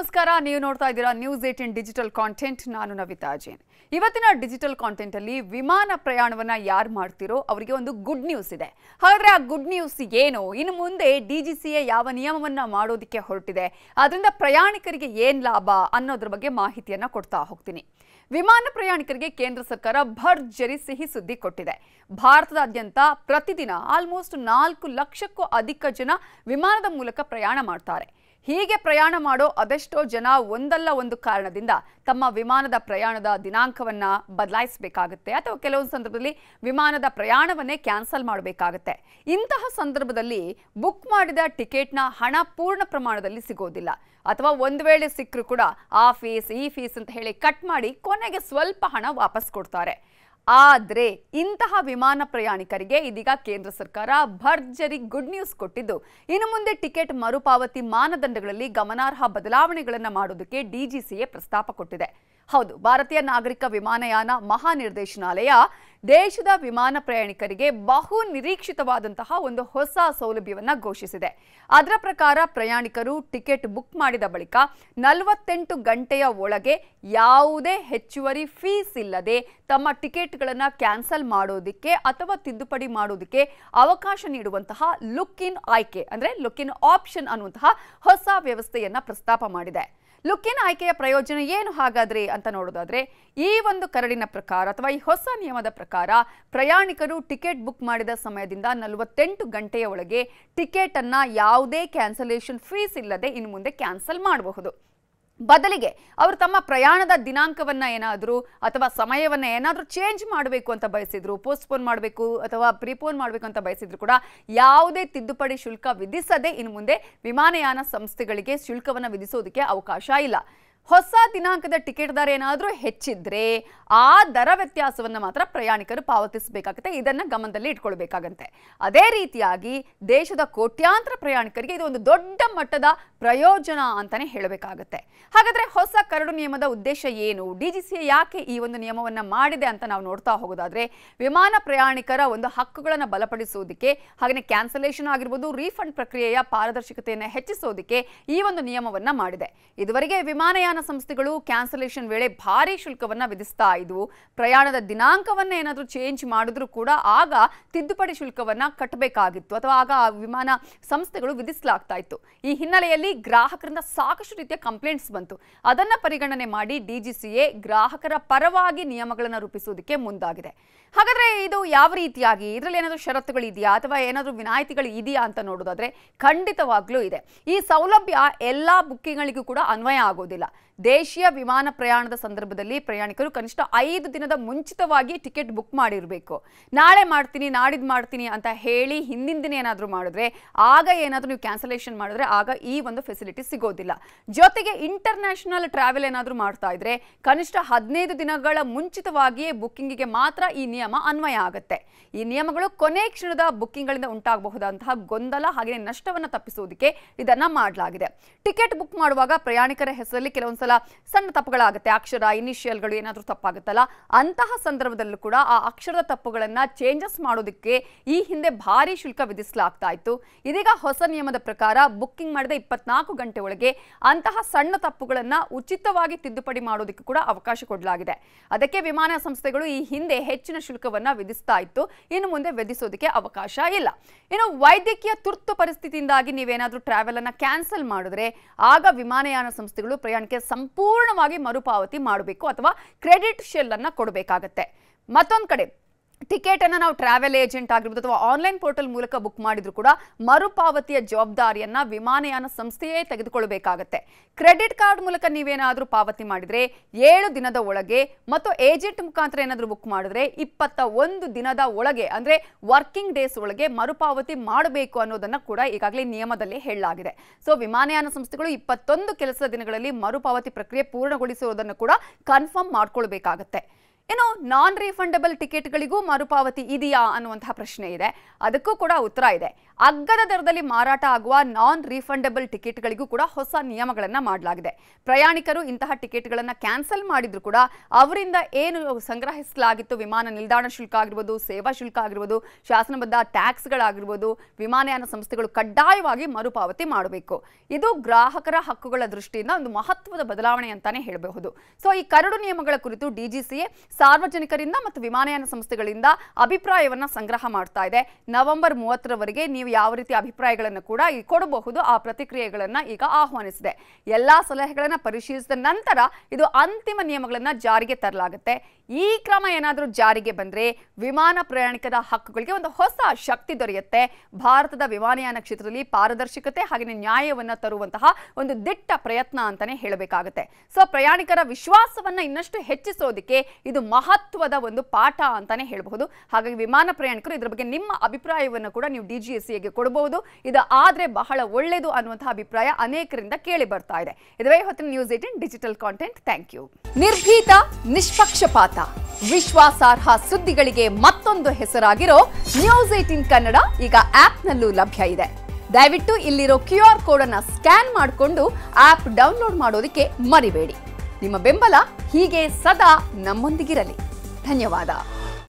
ನಮಸ್ಕಾರ. ನೀವು ನೋಡ್ತಾ ಇದ್ದೀರಾ ನ್ಯೂಸ್ 18 ಡಿಜಿಟಲ್ ಕಾಂಟೆಂಟ್. ನಾನು ನವಿತಾ ಜೈನ್. ಇವತ್ತಿನ ಡಿಜಿಟಲ್ ಕಾಂಟೆಂಟ್ ಅಲ್ಲಿ ವಿಮಾನ ಪ್ರಯಾಣವನ್ನ ಯಾರು ಮಾಡ್ತಿರೋ ಅವರಿಗೆ ಒಂದು ಗುಡ್ ನ್ಯೂಸ್ ಇದೆ. ಹಾಗಾದ್ರೆ ಆ ಗುಡ್ ನ್ಯೂಸ್ ಏನು? ಇನ್ನು ಮುಂದೆ ಡಿಜಿಸಿಎ ಯಾವ ನಿಯಮವನ್ನ ಮಾಡೋದಕ್ಕೆ ಹೊರಟಿದೆ, ಅದರಿಂದ ಪ್ರಯಾಣಿಕರಿಗೆ ಏನ್ ಲಾಭ ಅನ್ನೋದ್ರ ಬಗ್ಗೆ ಮಾಹಿತಿಯನ್ನ ಕೊಡ್ತಾ ಹೋಗ್ತೀನಿ. ವಿಮಾನ ಪ್ರಯಾಣಿಕರಿಗೆ ಕೇಂದ್ರ ಸರ್ಕಾರ ಭರ್ಜರಿ ಸಿಹಿ ಸುದ್ದಿ ಕೊಟ್ಟಿದೆ. ಭಾರತದಾದ್ಯಂತ ಪ್ರತಿದಿನ ಆಲ್ಮೋಸ್ಟ್ 4 ಲಕ್ಷಕ್ಕೂ ಅಧಿಕ ಜನ ವಿಮಾನದ ಮೂಲಕ ಪ್ರಯಾಣ ಮಾಡ್ತಾರೆ. ಹೀಗೆ ಪ್ರಯಾಣ ಮಾಡೋ ಅದೆಷ್ಟೋ ಜನ ಒಂದಲ್ಲ ಒಂದು ಕಾರಣದಿಂದ ತಮ್ಮ ವಿಮಾನದ ಪ್ರಯಾಣದ ದಿನಾಂಕವನ್ನ ಬದಲಾಯಿಸಬೇಕಾಗುತ್ತೆ ಅಥವಾ ಕೆಲವೊಂದು ಸಂದರ್ಭದಲ್ಲಿ ವಿಮಾನದ ಪ್ರಯಾಣವನ್ನೇ ಕ್ಯಾನ್ಸಲ್ ಮಾಡಬೇಕಾಗುತ್ತೆ. ಇಂತಹ ಸಂದರ್ಭದಲ್ಲಿ ಬುಕ್ ಮಾಡಿದ ಟಿಕೆಟ್ನ ಹಣ ಪೂರ್ಣ ಪ್ರಮಾಣದಲ್ಲಿ ಸಿಗೋದಿಲ್ಲ ಅಥವಾ ಒಂದು ವೇಳೆ ಸಿಕ್ಕರೂ ಕೂಡ ಆ ಫೀಸ್ ಈ ಫೀಸ್ ಅಂತ ಹೇಳಿ ಕಟ್ ಮಾಡಿ ಕೊನೆಗೆ ಸ್ವಲ್ಪ ಹಣ ವಾಪಸ್ ಕೊಡ್ತಾರೆ. ಆದರೆ ಇಂತಹ ವಿಮಾನ ಪ್ರಯಾಣಿಕರಿಗೆ ಇದೀಗ ಕೇಂದ್ರ ಸರ್ಕಾರ ಭರ್ಜರಿ ಗುಡ್ ನ್ಯೂಸ್ ಕೊಟ್ಟಿದ್ದು, ಇನ್ನು ಮುಂದೆ ಟಿಕೆಟ್ ಮರುಪಾವತಿ ಮಾನದಂಡಗಳಲ್ಲಿ ಗಮನಾರ್ಹ ಬದಲಾವಣೆಗಳನ್ನು ಮಾಡೋದಕ್ಕೆ ಡಿಜಿಸಿಎ ಪ್ರಸ್ತಾಪ ಕೊಟ್ಟಿದೆ. ಹೌದು, ಭಾರತೀಯ ನಾಗರಿಕ ವಿಮಾನಯಾನ ಮಹಾನಿರ್ದೇಶನಾಲಯ ದೇಶದ ವಿಮಾನ ಪ್ರಯಾಣಿಕರಿಗೆ ಬಹು ನಿರೀಕ್ಷಿತವಾದಂತಹ ಒಂದು ಹೊಸ ಸೌಲಭ್ಯವನ್ನು ಘೋಷಿಸಿದೆ. ಅದರ ಪ್ರಕಾರ ಪ್ರಯಾಣಿಕರು ಟಿಕೆಟ್ ಬುಕ್ ಮಾಡಿದ ಬಳಿಕ 48 ಗಂಟೆಯ ಒಳಗೆ ಯಾವುದೇ ಹೆಚ್ಚುವರಿ ಫೀಸ್ ಇಲ್ಲದೆ ತಮ್ಮ ಟಿಕೆಟ್ಗಳನ್ನು ಕ್ಯಾನ್ಸಲ್ ಮಾಡೋದಕ್ಕೆ ಅಥವಾ ತಿದ್ದುಪಡಿ ಮಾಡೋದಕ್ಕೆ ಅವಕಾಶ ನೀಡುವಂತಹ ಲುಕ್ ಇನ್ ಆಯ್ಕೆ ಅಂದರೆ ಲುಕ್ ಇನ್ ಆಪ್ಷನ್ ಅನ್ನುವಂತಹ ಹೊಸ ವ್ಯವಸ್ಥೆಯನ್ನ ಪ್ರಸ್ತಾಪ ಮಾಡಿದೆ. ಲುಕ್ ಇನ್ ಆಯ್ಕೆಯ ಪ್ರಯೋಜನ ಏನು ಹಾಗಾದ್ರೆ ಅಂತ ನೋಡೋದಾದ್ರೆ, ಈ ಒಂದು ಕರಡಿನ ಪ್ರಕಾರ ಅಥವಾ ಈ ಹೊಸ ನಿಯಮದ ಪ್ರಕಾರ ಪ್ರಯಾಣಿಕರು ಟಿಕೆಟ್ ಬುಕ್ ಮಾಡಿದ ಸಮಯದಿಂದ 48 ಗಂಟೆಯ ಒಳಗೆ ಟಿಕೆಟ್ ಅನ್ನ ಯಾವುದೇ ಕ್ಯಾನ್ಸಲೇಷನ್ ಫೀಸ್ ಇಲ್ಲದೆ ಇನ್ನು ಮುಂದೆ ಕ್ಯಾನ್ಸಲ್ ಮಾಡಬಹುದು. ಬದಲಿಗೆ ಅವರು ತಮ್ಮ ಪ್ರಯಾಣದ ದಿನಾಂಕವನ್ನ ಏನಾದರೂ ಅಥವಾ ಸಮಯವನ್ನ ಏನಾದರೂ ಚೇಂಜ್ ಮಾಡಬೇಕು ಅಂತ ಬಯಸಿದ್ರು, ಪೋಸ್ಟ್ಪೋನ್ ಮಾಡಬೇಕು ಅಥವಾ ಪ್ರಿಪೋನ್ ಮಾಡಬೇಕು ಅಂತ ಬಯಸಿದ್ರು ಕೂಡ ಯಾವುದೇ ತಿದ್ದುಪಡಿ ಶುಲ್ಕ ವಿಧಿಸದೆ ಇನ್ನು ಮುಂದೆ ವಿಮಾನಯಾನ ಸಂಸ್ಥೆಗಳಿಗೆ ಶುಲ್ಕವನ್ನು ವಿಧಿಸೋದಕ್ಕೆ ಅವಕಾಶ ಇಲ್ಲ. ಹೊಸ ದಿನಾಂಕದ ಟಿಕೆಟ್ ದರ ಏನಾದರೂ ಹೆಚ್ಚಿದ್ರೆ ಆ ದರ ವ್ಯತ್ಯಾಸವನ್ನು ಮಾತ್ರ ಪ್ರಯಾಣಿಕರು ಪಾವತಿಸಬೇಕಾಗುತ್ತೆ. ಇದನ್ನ ಗಮನದಲ್ಲಿ ಇಟ್ಕೊಳ್ಬೇಕಾಗಂತೆ. ಅದೇ ರೀತಿಯಾಗಿ ದೇಶದ ಕೋಟ್ಯಾಂತರ ಪ್ರಯಾಣಿಕರಿಗೆ ಇದು ಒಂದು ದೊಡ್ಡ ಮಟ್ಟದ ಪ್ರಯೋಜನ ಅಂತಾನೆ ಹೇಳಬೇಕಾಗುತ್ತೆ. ಹಾಗಾದ್ರೆ ಹೊಸ ಕರಡು ನಿಯಮದ ಉದ್ದೇಶ ಏನು? ಡಿಜಿಸಿಎ ಯಾಕೆ ಈ ಒಂದು ನಿಯಮವನ್ನ ಮಾಡಿದೆ ಅಂತ ನಾವು ನೋಡ್ತಾ ಹೋಗೋದಾದ್ರೆ, ವಿಮಾನ ಪ್ರಯಾಣಿಕರ ಒಂದು ಹಕ್ಕುಗಳನ್ನು ಬಲಪಡಿಸೋದಕ್ಕೆ, ಹಾಗೆ ಕ್ಯಾನ್ಸಲೇಷನ್ ಆಗಿರ್ಬೋದು, ರೀಫಂಡ್ ಪ್ರಕ್ರಿಯೆಯ ಪಾರದರ್ಶಕತೆಯನ್ನು ಹೆಚ್ಚಿಸೋದಕ್ಕೆ ಈ ಒಂದು ನಿಯಮವನ್ನ ಮಾಡಿದೆ. ಇದುವರೆಗೆ ವಿಮಾನಯಾನ ಸಂಸ್ಥೆಗಳು ಕ್ಯಾನ್ಸಲೇಷನ್ ವೇಳೆ ಭಾರಿ ಶುಲ್ಕವನ್ನ ವಿಧಿಸ್ತಾ ಇದ್ವು. ಪ್ರಯಾಣದ ದಿನಾಂಕವನ್ನ ಏನಾದರೂ ಚೇಂಜ್ ಮಾಡಿದ್ರು ಕೂಡ ಆಗ ತಿದ್ದುಪಡಿ ಶುಲ್ಕವನ್ನ ಕಟ್ಟಬೇಕಾಗಿತ್ತು ಅಥವಾ ಆಗ ವಿಮಾನ ಸಂಸ್ಥೆಗಳು ವಿಧಿಸಲಾಗ್ತಾ ಇತ್ತು. ಈ ಹಿನ್ನೆಲೆಯಲ್ಲಿ ಗ್ರಾಹಕರಿಂದ ಸಾಕಷ್ಟು ರೀತಿಯ ಕಂಪ್ಲೇಂಟ್ಸ್ ಬಂತು. ಅದನ್ನ ಪರಿಗಣನೆ ಮಾಡಿ ಡಿಜಿಸಿಎ ಗ್ರಾಹಕರ ಪರವಾಗಿ ನಿಯಮಗಳನ್ನು ರೂಪಿಸುವುದಕ್ಕೆ ಮುಂದಾಗಿದೆ. ಹಾಗಾದ್ರೆ ಇದು ಯಾವ ರೀತಿಯಾಗಿ, ಇದರಲ್ಲಿ ಏನಾದರೂ ಷರತ್ತುಗಳು ಇದೆಯಾ ಅಥವಾ ಏನಾದರೂ ವಿನಾಯಿತಿಗಳು ಇದೆಯಾ ಅಂತ ನೋಡೋದಾದ್ರೆ ಖಂಡಿತವಾಗ್ಲೂ ಇದೆ. ಈ ಸೌಲಭ್ಯ ಎಲ್ಲಾ ಬುಕ್ಕಿಂಗ್ಗಳಿಗೂ ಕೂಡ ಅನ್ವಯ ಆಗೋದಿಲ್ಲ. ದೇಶೀಯ ವಿಮಾನ ಪ್ರಯಾಣದ ಸಂದರ್ಭದಲ್ಲಿ ಪ್ರಯಾಣಿಕರು ಕನಿಷ್ಠ 5 ದಿನದ ಮುಂಚಿತವಾಗಿ ಟಿಕೆಟ್ ಬುಕ್ ಮಾಡಿರಬೇಕು. ನಾಳೆ ಮಾಡ್ತೀನಿ, ನಾಡಿದ್ದು ಮಾಡ್ತೀನಿ ಅಂತ ಹೇಳಿ ಹಿಂದಿನ ದಿನ ಏನಾದರೂ ಮಾಡಿದ್ರೆ, ಆಗ ಏನಾದರೂ ನೀವು ಕ್ಯಾನ್ಸಲೇಷನ್ ಮಾಡಿದ್ರೆ ಆಗ ಈ ಒಂದು ಫೆಸಿಲಿಟಿ ಸಿಗೋದಿಲ್ಲ. ಜೊತೆಗೆ ಇಂಟರ್ನ್ಯಾಷನಲ್ ಟ್ರಾವೆಲ್ ಏನಾದರೂ ಮಾಡ್ತಾ ಇದ್ರೆ ಕನಿಷ್ಠ 15 ದಿನಗಳ ಮುಂಚಿತವಾಗಿಯೇ ಬುಕ್ಕಿಂಗಿಗೆ ಮಾತ್ರ ಈ ನಿಯಮ ಅನ್ವಯ ಆಗುತ್ತೆ. ಈ ನಿಯಮಗಳು ಕೊನೆ ಕ್ಷಣದ ಬುಕ್ಕಿಂಗ್ಗಳಿಂದ ಉಂಟಾಗಬಹುದಂತಹ ಗೊಂದಲ ಹಾಗೆ ನಷ್ಟವನ್ನು ತಪ್ಪಿಸುವುದಕ್ಕೆ ಇದನ್ನ ಮಾಡಲಾಗಿದೆ. ಟಿಕೆಟ್ ಬುಕ್ ಮಾಡುವಾಗ ಪ್ರಯಾಣಿಕರ ಹೆಸರಲ್ಲಿ ಕೆಲವೊಂದ್ಸಲ ಸಣ್ಣ ತಪ್ಪುಗಳಾಗುತ್ತೆ. ಅಕ್ಷರ ಇನಿಷಿಯಲ್ಗಳು ಏನಾದರೂ ತಪ್ಪಾಗುತ್ತಲ್ಲ, ಅಂತಹ ಸಂದರ್ಭದಲ್ಲೂ ಕೂಡ ಆ ಅಕ್ಷರದ ತಪ್ಪುಗಳನ್ನ ಚೇಂಜಸ್ ಮಾಡೋದಕ್ಕೆ ಈ ಹಿಂದೆ ಭಾರಿ ಶುಲ್ಕ ವಿಧಿಸಲಾಗ್ತಾ ಇತ್ತು. ಇದೀಗ ಹೊಸ ನಿಯಮದ ಪ್ರಕಾರ ಬುಕ್ಕಿಂಗ್ ಮಾಡಿದ 24 ಗಂಟೆ ಒಳಗೆ ಅಂತಹ ಸಣ್ಣ ತಪ್ಪುಗಳನ್ನ ಉಚಿತವಾಗಿ ತಿದ್ದುಪಡಿ ಮಾಡೋದಕ್ಕೆ ಕೂಡ ಅವಕಾಶ ಕೊಡಲಾಗಿದೆ. ಅದಕ್ಕೆ ವಿಮಾನ ಸಂಸ್ಥೆಗಳು ಈ ಹಿಂದೆ ಹೆಚ್ಚಿನ ಶುಲ್ಕವನ್ನ ವಿಧಿಸ್ತಾ ಇತ್ತು, ಇನ್ನು ಮುಂದೆ ವಿಧಿಸೋದಕ್ಕೆ ಅವಕಾಶ ಇಲ್ಲ. ಇನ್ನು ವೈದ್ಯಕೀಯ ತುರ್ತು ಪರಿಸ್ಥಿತಿಯಿಂದಾಗಿ ನೀವೇನಾದ್ರೂ ಟ್ರಾವೆಲ್ ಅನ್ನ ಕ್ಯಾನ್ಸಲ್ ಮಾಡಿದ್ರೆ ಆಗ ವಿಮಾನಯಾನ ಸಂಸ್ಥೆಗಳು ಪ್ರಯಾಣಕ್ಕೆ ಸಂಪೂರ್ಣವಾಗಿ ಮರುಪಾವತಿ ಮಾಡಬೇಕು ಅಥವಾ ಕ್ರೆಡಿಟ್ ಶೆಲ್ ಅನ್ನ ಕೊಡಬೇಕಾಗತ್ತೆ. ಮತ್ತೊಂದು ಕಡೆ ಟಿಕೆಟ್ ಅನ್ನು ನಾವು ಟ್ರಾವೆಲ್ ಏಜೆಂಟ್ ಆಗಿರ್ಬೋದು ಅಥವಾ ಆನ್ಲೈನ್ ಪೋರ್ಟಲ್ ಮೂಲಕ ಬುಕ್ ಮಾಡಿದ್ರು ಕೂಡ ಮರುಪಾವತಿಯ ಜವಾಬ್ದಾರಿಯನ್ನ ವಿಮಾನಯಾನ ಸಂಸ್ಥೆಯೇ ತೆಗೆದುಕೊಳ್ಳಬೇಕಾಗತ್ತೆ. ಕ್ರೆಡಿಟ್ ಕಾರ್ಡ್ ಮೂಲಕ ನೀವೇನಾದರೂ ಪಾವತಿ ಮಾಡಿದ್ರೆ 7 ದಿನದ ಒಳಗೆ ಮತ್ತು ಏಜೆಂಟ್ ಮುಖಾಂತರ ಏನಾದರೂ ಬುಕ್ ಮಾಡಿದ್ರೆ 21 ದಿನದ ಒಳಗೆ ಅಂದ್ರೆ ವರ್ಕಿಂಗ್ ಡೇಸ್ ಒಳಗೆ ಮರುಪಾವತಿ ಮಾಡಬೇಕು ಅನ್ನೋದನ್ನ ಕೂಡ ಈಗಾಗಲೇ ನಿಯಮದಲ್ಲಿ ಹೇಳಲಾಗಿದೆ. ಸೊ ವಿಮಾನಯಾನ ಸಂಸ್ಥೆಗಳು 21 ಕೆಲಸದ ದಿನಗಳಲ್ಲಿ ಮರುಪಾವತಿ ಪ್ರಕ್ರಿಯೆ ಪೂರ್ಣಗೊಳಿಸುವುದನ್ನು ಕೂಡ ಕನ್ಫರ್ಮ್ ಮಾಡ್ಕೊಳ್ಬೇಕಾಗತ್ತೆ. ಇನ್ನು ನಾನ್ ರೀಫಂಡಬಲ್ ಟಿಕೆಟ್ಗಳಿಗೂ ಮರುಪಾವತಿ ಇದೆಯಾ ಅನ್ನುವಂತಹ ಪ್ರಶ್ನೆ ಇದೆ. ಅದಕ್ಕೂ ಕೂಡ ಉತ್ತರ ಇದೆ. ಅಗ್ಗದ ದರದಲ್ಲಿ ಮಾರಾಟ ಆಗುವ ನಾನ್ ರೀಫಂಡಬಲ್ ಟಿಕೆಟ್ಗಳಿಗೂ ಕೂಡ ಹೊಸ ನಿಯಮಗಳನ್ನು ಮಾಡಲಾಗಿದೆ. ಪ್ರಯಾಣಿಕರು ಇಂತಹ ಟಿಕೆಟ್ಗಳನ್ನು ಕ್ಯಾನ್ಸಲ್ ಮಾಡಿದ್ರು ಕೂಡ ಅವರಿಂದ ಏನು ಸಂಗ್ರಹಿಸಲಾಗಿತ್ತು, ವಿಮಾನ ನಿಲ್ದಾಣ ಶುಲ್ಕ ಆಗಿರ್ಬೋದು, ಸೇವಾ ಶುಲ್ಕ ಆಗಿರ್ಬೋದು, ಶಾಸನಬದ್ಧ ಟ್ಯಾಕ್ಸ್ಗಳಾಗಿರ್ಬೋದು, ವಿಮಾನಯಾನ ಸಂಸ್ಥೆಗಳು ಕಡ್ಡಾಯವಾಗಿ ಮರುಪಾವತಿ ಮಾಡಬೇಕು. ಇದು ಗ್ರಾಹಕರ ಹಕ್ಕುಗಳ ದೃಷ್ಟಿಯಿಂದ ಒಂದು ಮಹತ್ವದ ಬದಲಾವಣೆ ಅಂತಾನೆ ಹೇಳಬಹುದು. ಸೊ ಈ ಕರಡು ನಿಯಮಗಳ ಕುರಿತು ಡಿಜಿಸಿಎ ಸಾರ್ವಜನಿಕರಿಂದ ಮತ್ತು ವಿಮಾನಯಾನ ಸಂಸ್ಥೆಗಳಿಂದ ಅಭಿಪ್ರಾಯವನ್ನ ಸಂಗ್ರಹ ಮಾಡ್ತಾ ಇದೆ. ನವೆಂಬರ್ 30ರವರೆಗೆ ನೀವು ಯಾವ ರೀತಿ ಅಭಿಪ್ರಾಯಗಳನ್ನು ಕೂಡ ಕೊಡಬಹುದು. ಆ ಪ್ರತಿಕ್ರಿಯೆಗಳನ್ನ ಈಗ ಆಹ್ವಾನಿಸಿದೆ. ಎಲ್ಲಾ ಸಲಹೆಗಳನ್ನ ಪರಿಶೀಲಿಸಿದ ನಂತರ ಇದು ಅಂತಿಮ ನಿಯಮಗಳನ್ನ ಜಾರಿಗೆ ತರಲಾಗುತ್ತೆ. ಈ ಕ್ರಮ ಏನಾದರೂ ಜಾರಿಗೆ ಬಂದ್ರೆ ವಿಮಾನ ಪ್ರಯಾಣಿಕರ ಹಕ್ಕುಗಳಿಗೆ ಒಂದು ಹೊಸ ಶಕ್ತಿ ದೊರೆಯುತ್ತೆ. ಭಾರತದ ವಿಮಾನಯಾನ ಕ್ಷೇತ್ರದಲ್ಲಿ ಪಾರದರ್ಶಕತೆ ಹಾಗೆ ನ್ಯಾಯವನ್ನ ತರುವಂತಹ ಒಂದು ದಿಟ್ಟ ಪ್ರಯತ್ನ ಅಂತಾನೆ ಹೇಳಬೇಕಾಗುತ್ತೆ. ಸೊ ಪ್ರಯಾಣಿಕರ ವಿಶ್ವಾಸವನ್ನ ಇನ್ನಷ್ಟು ಹೆಚ್ಚಿಸೋದಕ್ಕೆ ಇದು ಮಹತ್ವದ ಒಂದು ಪಾಠ ಅಂತಾನೆ ಹೇಳಬಹುದು. ಹಾಗಾಗಿ ವಿಮಾನ ಪ್ರಯಾಣಿಕರು ಇದರ ಬಗ್ಗೆ ನಿಮ್ಮ ಅಭಿಪ್ರಾಯವನ್ನು ಕೂಡ ನೀವು ಡಿಜಿಎಸ್ಸಿಗೆ ಕೊಡಬಹುದು. ಇದು ಆದ್ರೆ ಬಹಳ ಒಳ್ಳೆಯದು ಅನ್ನುವಂತಹ ಅಭಿಪ್ರಾಯ ಅನೇಕರಿಂದ ಕೇಳಿ ಬರ್ತಾ ಇದೆ. ಇದುವೇ ಹೊತ್ತಿನ news 18 digital content. Thank you. ನಿರ್ಭೀತ, ನಿಷ್ಪಕ್ಷಪಾತ, ವಿಶ್ವಾಸಾರ್ಹ ಸುದ್ದಿಗಳಿಗೆ ಮತ್ತೊಂದು ಹೆಸರಾಗಿರೋ ನ್ಯೂಸ್ 18 ಕನ್ನಡ ಈಗ ಆಪ್ನಲ್ಲೂ ಲಭ್ಯ ಇದೆ. ದಯವಿಟ್ಟು ಇಲ್ಲಿರೋ QR ಕೋಡ್ ಅನ್ನು ಸ್ಕ್ಯಾನ್ ಮಾಡಿಕೊಂಡು ಆಪ್ ಡೌನ್ಲೋಡ್ ಮಾಡೋದಕ್ಕೆ ಮರಿಬೇಡಿ. ನಿಮ್ಮ ಬೆಂಬಲ ಹೀಗೆ ಸದಾ ನಮ್ಮೊಂದಿಗಿರಲಿ. ಧನ್ಯವಾದ.